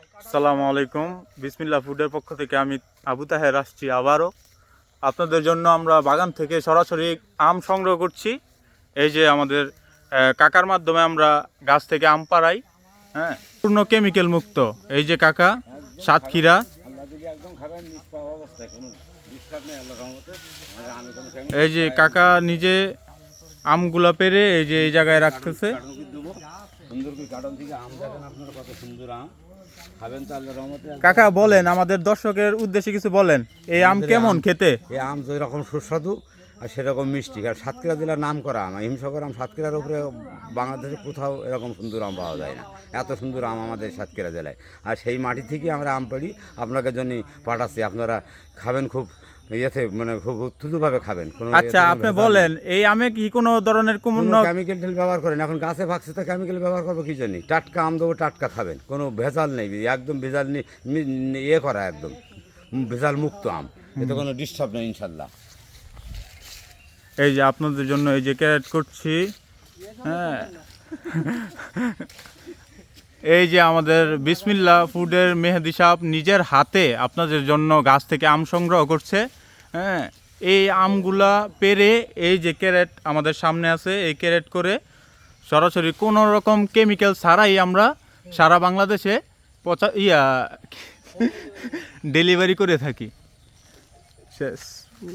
আসসালামু আলাইকুম। বিসমিল্লাহ ফুডের পক্ষ থেকে আমি আবু তাহের আসছি আবারও আপনাদের জন্য। আমরা বাগান থেকে সরাসরি আম সংগ্রহ করছি। এই যে আমাদের কাকার মাধ্যমে আমরা গাছ থেকে আম পাড়াই, হ্যাঁ, পূর্ণ কেমিক্যাল মুক্ত। এই যে কাকা সাতক্ষীরা, এই যে কাকা নিজে আমগুলা পেরে এই যে এই জায়গায় রাখতেছে। কাকা বলেন, আমাদের দর্শকের উদ্দেশ্যে কিছু বলেন, এই আম কেমন খেতে? এই আম যেরকম সুস্বাদু আর সেরকম মিষ্টি। আর সাতক্ষীরা জেলার নাম করা আম, হিমসাগর আম। সাতক্ষীরার উপরে বাংলাদেশে কোথাও এরকম সুন্দর আম পাওয়া যায় না। এত সুন্দর আম আমাদের সাতক্ষীরা জেলায়। আর সেই মাটি থেকে আমরা আম পাড়ি আপনাদের জন্য পাঠাচ্ছি। আপনারা খাবেন খুব ইয়েতে, মানে খুব উত্তুভাবে খাবেন। আচ্ছা, আপনি বলেন এই আমে কি কোনো ধরনের কোনো কেমিক্যাল ব্যবহার করেন? এখন গাছে ভাগছে তো কেমিক্যাল ব্যবহার করবো কি জন্য? টাটকা আম দেবো, টাটকা খাবেন, কোনো ভেজাল নেই, একদম ভেজাল ইয়ে করা, একদম ভেজাল মুক্ত আম। এতে কোনো ডিস্টার্ব নেই ইনশাল্লাহ। এই যে আপনাদের জন্য এই যে ক্যারেট করছি, হ্যাঁ, এই যে আমাদের বিসমিল্লাহ ফুডের মেহেদি সাহেব নিজের হাতে আপনাদের জন্য গাছ থেকে আম সংগ্রহ করছে। হ্যাঁ, এই আমগুলা পেরে এই যে ক্যারেট আমাদের সামনে আছে, এই ক্যারেট করে সরাসরি কোনো রকম কেমিক্যাল ছাড়াই আমরা সারা বাংলাদেশে ডেলিভারি করে থাকি। শেষ।